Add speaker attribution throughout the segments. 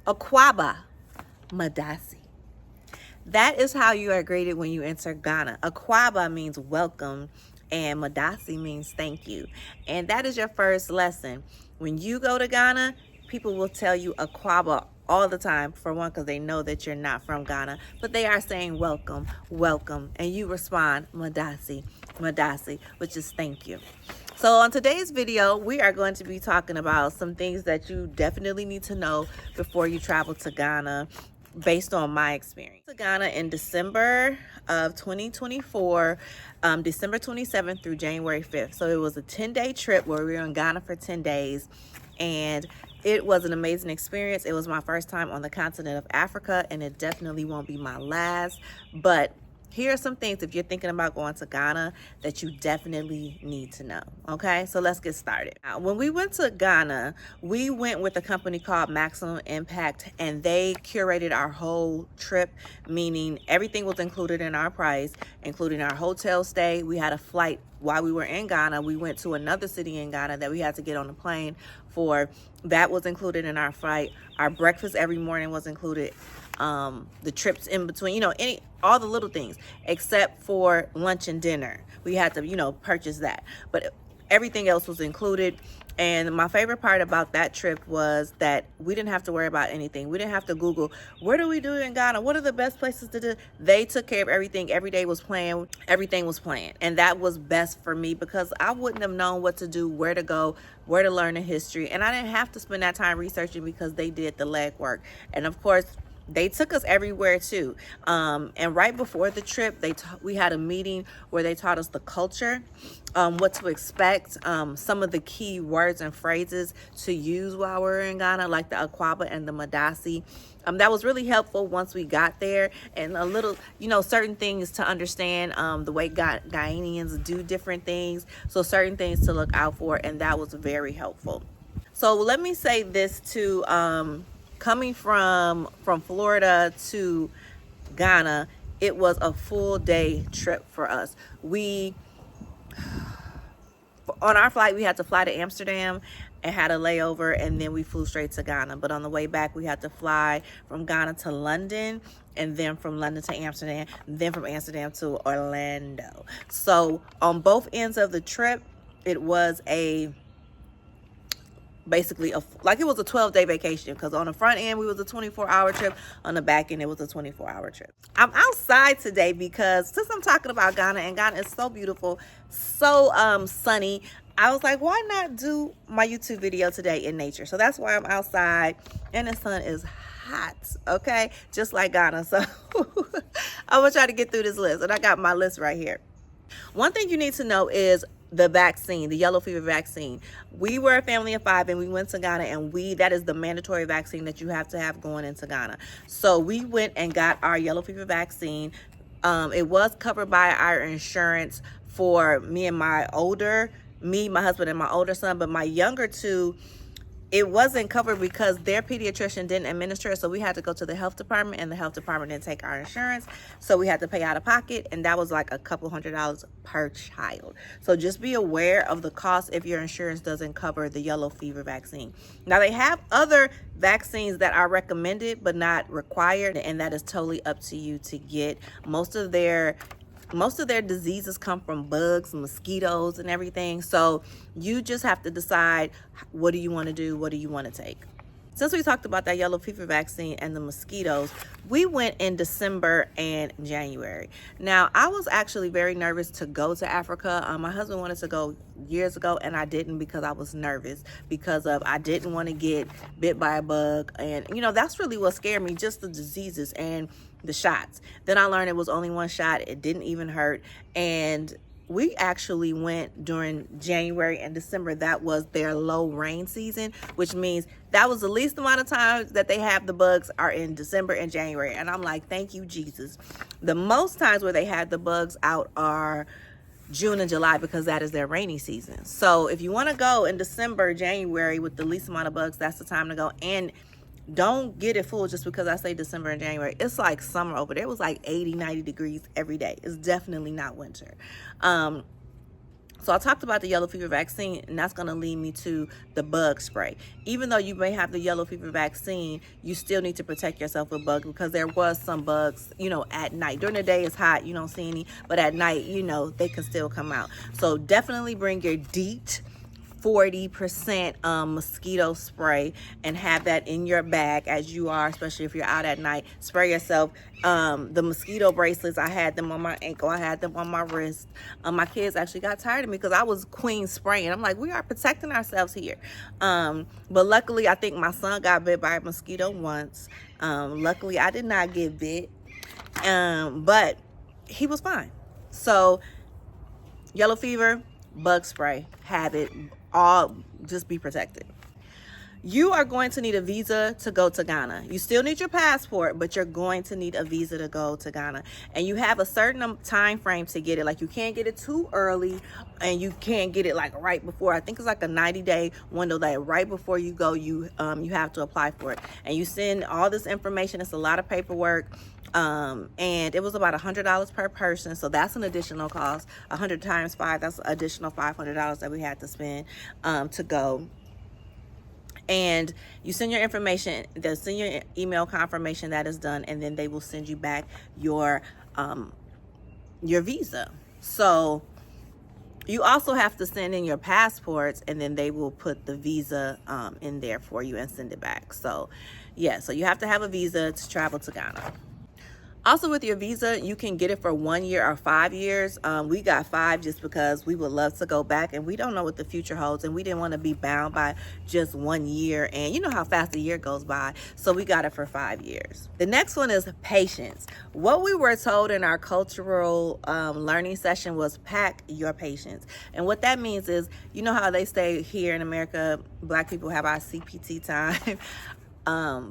Speaker 1: Akwaba Madasi. That is how you are greeted when you enter Ghana. Akwaba means welcome, and Madasi means thank you. And that is your first lesson. When you go to Ghana, people will tell you Akwaba all the time, for one, because they know that you're not from Ghana, but they are saying welcome, welcome, and you respond Madasi, Madasi, which is thank you. So on today's video, we are going to be talking about some things that you definitely need to know before you travel to Ghana, based on my experience. To Ghana in December of 2024, December 27th through January 5th. So it was a 10-day trip where we were in Ghana for 10 days, and it was an amazing experience. It was my first time on the continent of Africa, and it definitely won't be my last. But here are some things, if you're thinking about going to Ghana, that you definitely need to know. Okay, so let's get started. Now, when we went to Ghana, we went with a company called Maximum Impact, and they curated our whole trip, meaning everything was included in our price, including our hotel stay. We had a flight while we were in Ghana. We went to another city in Ghana that we had to get on the plane for. That was included in our flight. Our breakfast every morning was included. The trips in between, all the little things, except for lunch and dinner. We had to, purchase that. But everything else was included. And my favorite part about that trip was that we didn't have to worry about anything. We didn't have to Google, where do we do it in Ghana? What are the best places to do? They took care of everything. Every day was planned. Everything was planned. And that was best for me, because I wouldn't have known what to do, where to go, where to learn the history. And I didn't have to spend that time researching, because they did the legwork. And of course, they took us everywhere too. And right before the trip, we had a meeting where they taught us the culture, what to expect, some of the key words and phrases to use while we're in Ghana, like the Akwaba and the Madasi. That was really helpful once we got there, and a little, certain things to understand, the way Ghanaians do different things. So certain things to look out for, and that was very helpful. So let me say this too. Coming from Florida to Ghana, it was a full day trip for us. On our flight, we had to fly to Amsterdam and had a layover, and then we flew straight to Ghana. But on the way back, we had to fly from Ghana to London, and then from London to Amsterdam, then from Amsterdam to Orlando. So on both ends of the trip, it was basically it was a 12-day vacation, because on the front end we was a 24-hour trip, on the back end it was a 24-hour trip. I'm outside today because since I'm talking about Ghana, and Ghana is so beautiful, so sunny, I was like, why not do my YouTube video today in nature? So that's why I'm outside, and the sun is hot, okay, just like Ghana. So I'm gonna try to get through this list, and I got my list right here. One thing you need to know is the vaccine, the yellow fever vaccine. We were a family of 5, and we went to Ghana, and that is the mandatory vaccine that you have to have going into Ghana. So we went and got our yellow fever vaccine. It was covered by our insurance for me, my husband, and my older son, but my younger two, it wasn't covered because their pediatrician didn't administer it. So we had to go to the health department, and the health department didn't take our insurance. So we had to pay out of pocket, and that was like a couple $100s per child. So just be aware of the cost if your insurance doesn't cover the yellow fever vaccine. Now, they have other vaccines that are recommended but not required, and that is totally up to you to get. Most of their diseases come from bugs, mosquitoes, and everything. So you just have to decide, what do you want to do? What do you want to take? Since we talked about that yellow fever vaccine and the mosquitoes, we went in December and January. Now, I was actually very nervous to go to Africa. My husband wanted to go years ago, and I didn't, because I was nervous, because I didn't want to get bit by a bug. And, that's really what scared me, just the diseases and the shots. Then I learned it was only one shot. It didn't even hurt. And we actually went during January and December. That was their low rain season, which means that was the least amount of times that they have the bugs are in December and January. And I'm like, thank you, Jesus. The most times where they had the bugs out are June and July, because that is their rainy season. So if you want to go in December, January with the least amount of bugs, that's the time to go. And don't get it full just because I say December and January. It's like summer over there. It was like 80, 90 degrees every day. It's definitely not winter. So I talked about the yellow fever vaccine, and that's going to lead me to the bug spray. Even though you may have the yellow fever vaccine, you still need to protect yourself with bugs, because there was some bugs, at night. During the day it's hot, you don't see any, but at night, they can still come out. So definitely bring your DEET 40% mosquito spray and have that in your bag as you are, especially if you're out at night. Spray yourself. The mosquito bracelets, I had them on my ankle, I had them on my wrist. My kids actually got tired of me because I was queen spraying. I'm like, we are protecting ourselves here. But luckily, I think my son got bit by a mosquito once. Luckily, I did not get bit, but he was fine. So yellow fever, bug spray, have it. All just be protected. You are going to need a visa to go to Ghana. You still need your passport, but you're going to need a visa to go to Ghana. And you have a certain time frame to get it. Like, you can't get it too early, and you can't get it like right before. I think it's like a 90-day window that right before you go, you have to apply for it. And you send all this information. It's a lot of paperwork. And it was about $100 per person, so that's an additional cost. 100 times 5, that's additional $500 that we had to spend to go. And you send your information, they'll send your email confirmation that is done, and then they will send you back your visa. So you also have to send in your passports, and then they will put the visa in there for you and send it back. So yeah, so you have to have a visa to travel to Ghana. Also, with your visa, you can get it for 1 year or 5 years. We got 5 just because we would love to go back, and we don't know what the future holds, and we didn't want to be bound by just 1 year. And you know how fast a year goes by, so we got it for 5 years. The next one is patience. What we were told in our cultural learning session was pack your patience. And what that means is, you know how they say here in America, Black people have our CPT time.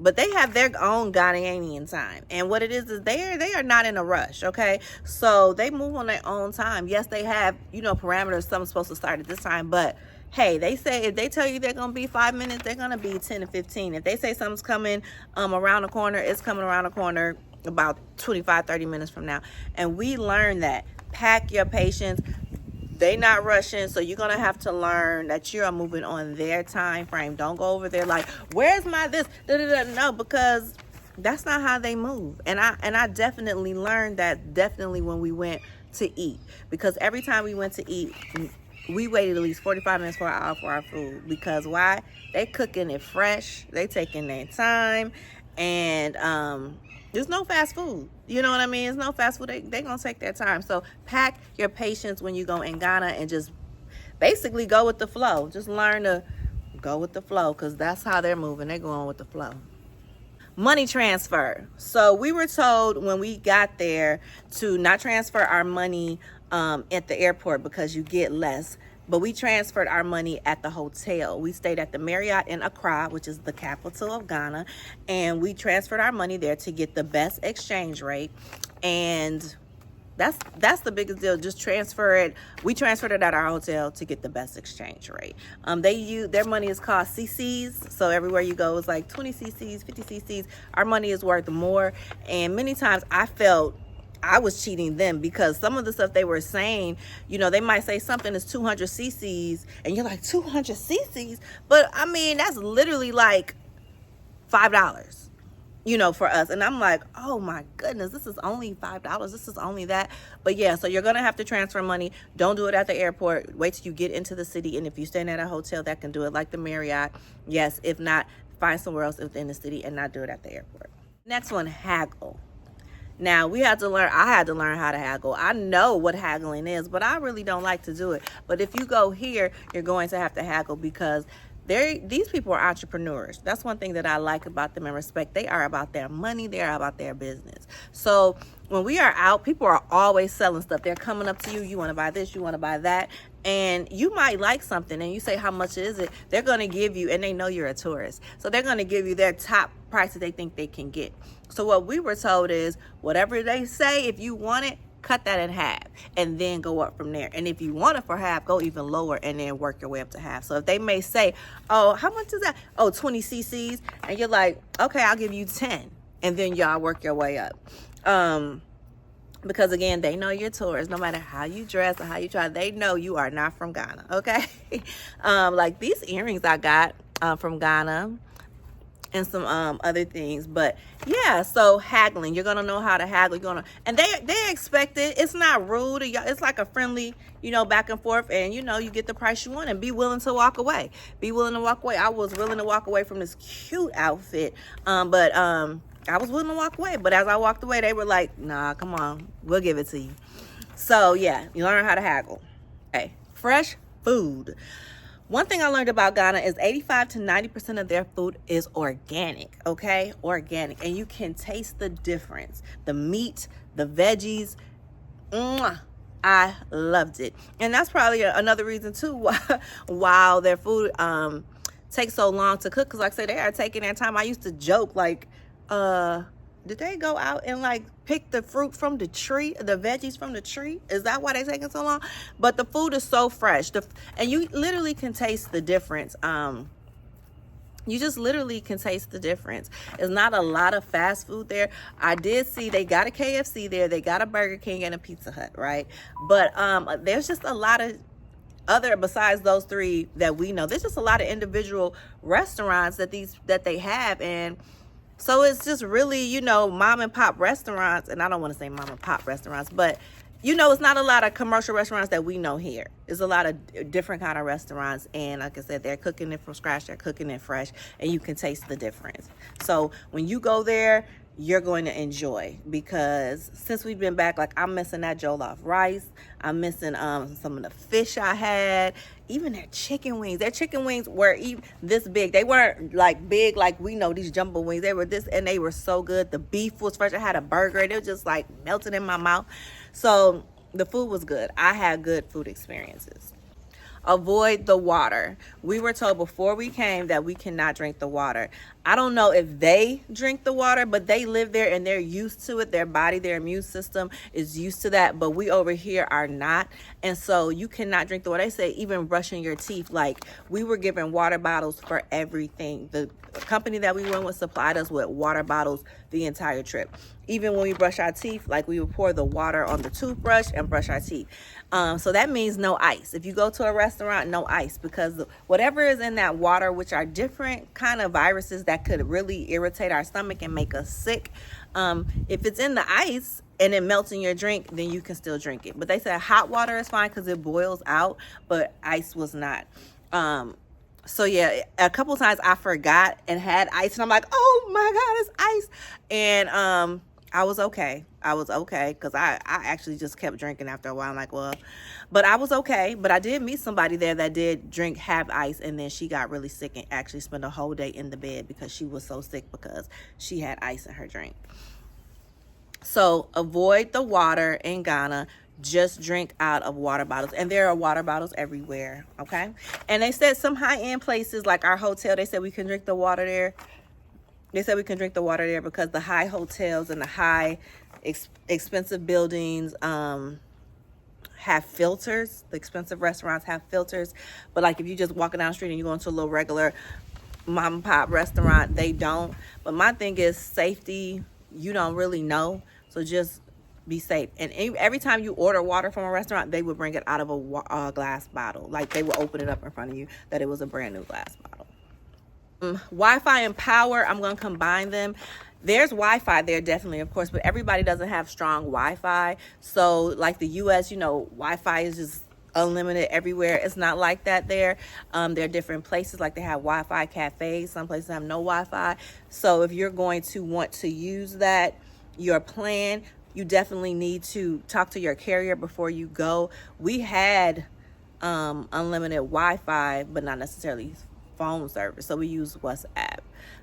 Speaker 1: But they have their own Ghanaian time. And what it is they are not in a rush, okay? So they move on their own time. Yes, they have, parameters. Something's supposed to start at this time, but hey, they say if they tell you they're going to be 5 minutes, they're going to be 10 to 15. If they say something's coming around the corner, it's coming around the corner about 25, 30 minutes from now. And we learn that. Pack your patience. They not rushing, so you're gonna have to learn that you're moving on their time frame. Don't go over there like, where's my this? No, because that's not how they move. And I definitely learned that definitely when we went to eat, because every time we went to eat, we waited at least 45 minutes for an hour for our food. Because why? They cooking it fresh. They taking their time, and there's no fast food. You know what I mean? There's no fast food. They gonna take their time. So pack your patience when you go in Ghana, and just basically go with the flow. Just learn to go with the flow, because that's how they're moving. They're going with the flow. Money transfer. So we were told when we got there to not transfer our money at the airport because you get less. But we transferred our money at the hotel. We stayed at the Marriott in Accra, which is the capital of Ghana. And we transferred our money there to get the best exchange rate. And that's the biggest deal. Just transfer it. We transferred it at our hotel to get the best exchange rate. Their money is called CCs. So everywhere you go, it's like 20 CCs, 50 CCs. Our money is worth more. And many times I felt I was cheating them, because some of the stuff they were saying, they might say something is 200 cc's, and you're like, 200 cc's? But I mean, that's literally like $5, for us. And I'm like, oh my goodness, this is only $5. This is only that. But yeah, so you're going to have to transfer money. Don't do it at the airport. Wait till you get into the city. And if you're staying at a hotel that can do it, like the Marriott, yes. If not, find somewhere else within the city and not do it at the airport. Next one, haggle. Now, I had to learn how to haggle. I know what haggling is, but I really don't like to do it. But if you go here, you're going to have to haggle, because these people are entrepreneurs. That's one thing that I like about them and respect. They are about their money. They are about their business. So when we are out, people are always selling stuff. They're coming up to you. You want to buy this, you want to buy that. And you might like something, and you say, how much is it? They're going to give you, and they know you're a tourist, so they're going to give you their top price that they think they can get. So what we were told is, whatever they say, if you want it, cut that in half and then go up from there. And if you want it for half, go even lower and then work your way up to half. So if they may say, oh, how much is that? Oh, 20 cc's. And you're like, okay, I'll give you 10. And then y'all work your way up. because again, they know you're tourists. No matter how you dress or how you try, they know you are not from Ghana. Okay. Like these earrings I got from Ghana, and some other things. But yeah, so haggling, you're gonna know how to haggle. You're gonna, and they expect it. It's not rude. It's like a friendly, back and forth, and you get the price you want, and be willing to walk away. Be willing to walk away. I was willing to walk away from this cute outfit, but I was willing to walk away. But as I walked away, they were like, nah, come on, we'll give it to you. So yeah, you learn how to haggle. Okay, fresh food. One thing I learned about Ghana is 85 to 90% of their food is organic, okay? Organic. And you can taste the difference. The meat, the veggies, I loved it. And that's probably another reason too why their food takes so long to cook. Because like I said, they are taking their time. I used to joke like, did they go out and like pick the fruit from the tree, the veggies from the tree? Is that why they're taking so long? But the food is so fresh, and you literally can taste the difference. You just literally can taste the difference. There's not a lot of fast food there. I did see they got a KFC there, they got a Burger King and a Pizza Hut, right? But there's just a lot of other, besides those three that we know, there's just a lot of individual restaurants that they have. And so it's just really, mom and pop restaurants. And I don't want to say mom and pop restaurants, but, it's not a lot of commercial restaurants that we know here. It's a lot of different kind of restaurants. And like I said, they're cooking it from scratch. They're cooking it fresh. And you can taste the difference. So when you go there, you're going to enjoy, because since we've been back, like I'm missing that jollof rice. I'm missing some of the fish I had, even their chicken wings. Their chicken wings were even this big. They weren't like big like we know these jumbo wings. They were this, and they were so good. The beef was fresh. I had a burger and it was just like melting in my mouth. So the food was good. I had good food experiences. Avoid the water. We were told before we came that we cannot drink the water. I don't know if they drink the water, but they live there and they're used to it. Their body, their immune system is used to that, but we over here are not. And so you cannot drink the water. They say even brushing your teeth, like we were given water bottles for everything. The company that we went with supplied us with water bottles the entire trip. Even when we brush our teeth, like we would pour the water on the toothbrush and brush our teeth. So that means no ice. If you go to a restaurant, no ice, because whatever is in that water, which are different kind of viruses that could really irritate our stomach and make us sick. If it's in the ice and it melts in your drink, then you can still drink it. But they said hot water is fine because it boils out, but ice was not. So yeah, a couple times I forgot and had ice, and I'm like, oh my God, it's ice. And I was okay. Because I actually just kept drinking after a while. I'm like, well, but I was okay. But I did meet somebody there that did drink half ice, and then she got really sick and actually spent a whole day in the bed because she was so sick because she had ice in her drink. So avoid the water in Ghana. Just drink out of water bottles, and there are water bottles everywhere. Okay. And they said some high-end places like our hotel, they said we can drink the water there. They said we can drink the water there because the high hotels and the high expensive buildings have filters. The expensive restaurants have filters. But like if you just walking down the street and you go into a little regular mom and pop restaurant, they don't. But my thing is safety. You don't really know. So just be safe. And every time you order water from a restaurant, they would bring it out of a glass bottle. Like they would open it up in front of you that it was a brand new glass bottle. Wi-Fi and power, I'm going to combine them. There's Wi-Fi there, definitely, of course, but everybody doesn't have strong Wi-Fi. So like the US, Wi-Fi is just unlimited everywhere. It's not like that there. There are different places, like they have Wi-Fi cafes. Some places have no Wi-Fi. So if you're going to want to use that, your plan, you definitely need to talk to your carrier before you go. We had unlimited Wi-Fi, but not necessarily phone service. So we use WhatsApp.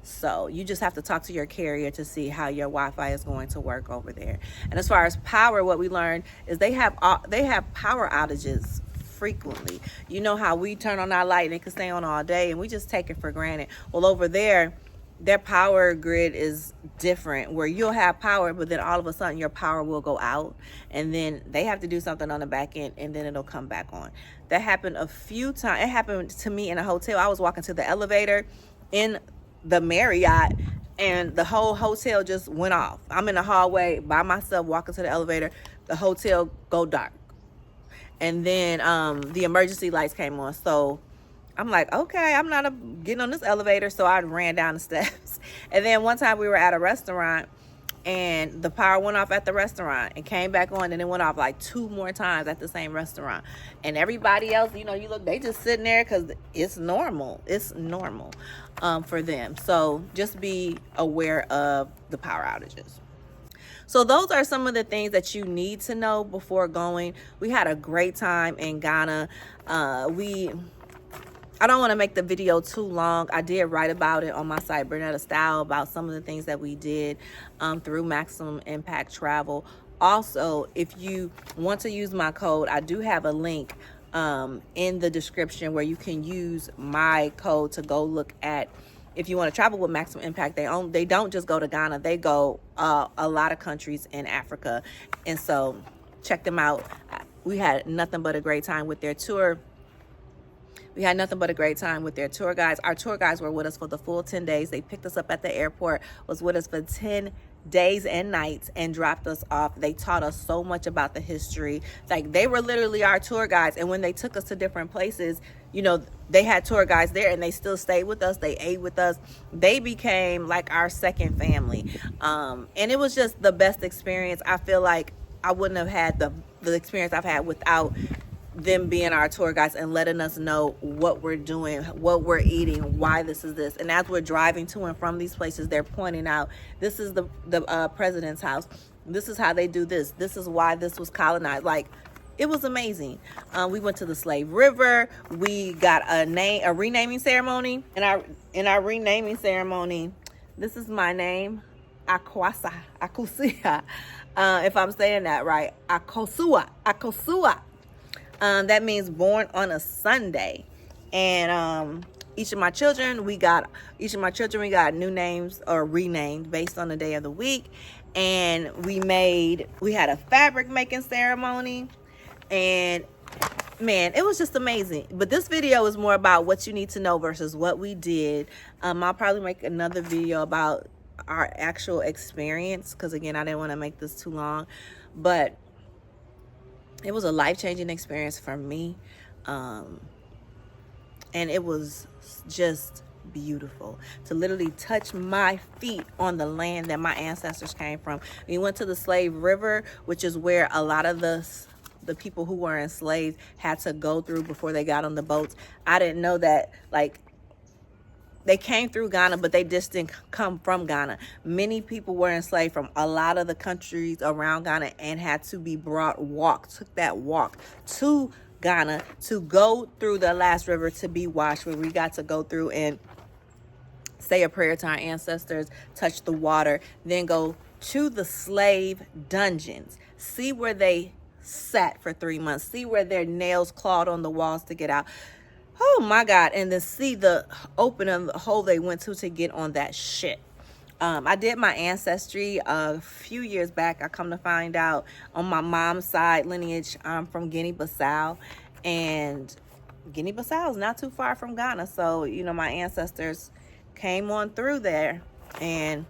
Speaker 1: So you just have to talk to your carrier to see how your Wi-Fi is going to work over there. And as far as power, what we learned is they have power outages frequently. You know how we turn on our light and it can stay on all day and we just take it for granted. Well, over there, their power grid is different, where you'll have power, but then all of a sudden your power will go out, and then they have to do something on the back end, and then it'll come back on. That happened a few times. It happened to me in a hotel. I was walking to the elevator in the Marriott, and the whole hotel just went off. I'm in the hallway by myself, walking to the elevator. The hotel go dark. And then the emergency lights came on. So I'm like, okay, I'm not getting on this elevator. So I ran down the steps. And then one time we were at a restaurant, and the power went off at the restaurant and came back on, and it went off like 2 more times at the same restaurant. And everybody else, you know, you look, they just sitting there because it's normal. It's normal for them. So just be aware of the power outages. So those are some of the things that you need to know before going. We had a great time in Ghana. I don't want to make the video too long. I did write about it on my site, Bernetta Style, about some of the things that we did through Maximum Impact Travel. Also, if you want to use my code, I do have a link in the description where you can use my code to go look at, if you want to travel with Maximum Impact. They don't just go to Ghana. They go a lot of countries in Africa. And so check them out. We had nothing but a great time with their tour. We had nothing but a great time with their tour guides. Our tour guides were with us for the full 10 days. They picked us up at the airport, was with us for 10 days and nights, and dropped us off. They taught us so much about the history. Like, they were literally our tour guides. And when they took us to different places, you know, they had tour guides there, and they still stayed with us. They ate with us. They became like our second family. And it was just the best experience. I feel like I wouldn't have had the experience I've had without them being our tour guides and letting us know what we're doing, what we're eating, why this is this. And as we're driving to and from these places, they're pointing out, this is the president's house. This is how they do this. This is why this was colonized. Like, it was amazing. We went to the Slave River. We got a renaming ceremony. In our renaming ceremony, this is my name, Akwasa, Akusia. If I'm saying that right, Akosua. That means born on a Sunday. And each of my children, we got new names, or renamed based on the day of the week. And we had a fabric making ceremony, and man, it was just amazing. But this video is more about what you need to know versus what we did. I'll probably make another video about our actual experience, because again, I didn't want to make this too long. But it was a life-changing experience for me. And it was just beautiful to literally touch my feet on the land that my ancestors came from. We went to the Slave River, which is where a lot of the people who were enslaved had to go through before they got on the boats. I didn't know that, like, they came through Ghana, but they just didn't come from Ghana. Many people were enslaved from a lot of the countries around Ghana and had to be took that walk to Ghana to go through the last river to be washed, where we got to go through and say a prayer to our ancestors, touch the water, then go to the slave dungeons, see where they sat for 3 months, see where their nails clawed on the walls to get out. Oh my God. And then see the opening, the hole they went to get on that shit. I did my ancestry a few years back. I come to find out, on my mom's side lineage, I'm from Guinea-Bissau. And Guinea-Bissau is not too far from Ghana. So, you know, my ancestors came on through there. And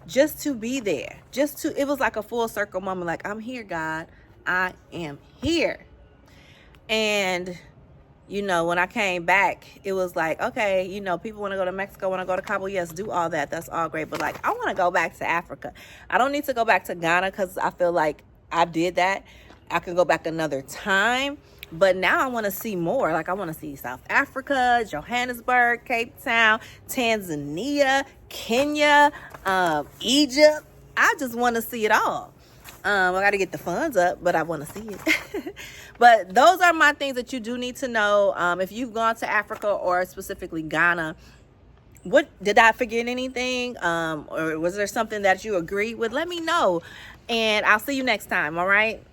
Speaker 1: just to be there, it was like a full circle moment. Like, I'm here, God. I am here. And you know, when I came back, it was like, okay, you know, people want to go to Mexico, want to go to Cabo. Yes, do all that. That's all great. But like, I want to go back to Africa. I don't need to go back to Ghana, because I feel like I did that. I can go back another time. But now I want to see more. Like, I want to see South Africa, Johannesburg, Cape Town, Tanzania, Kenya, Egypt. I just want to see it all. I got to get the funds up, but I want to see it. But those are my things that you do need to know. If you've gone to Africa, or specifically Ghana, did I forget anything? Or was there something that you agreed with? Let me know. And I'll see you next time. All right.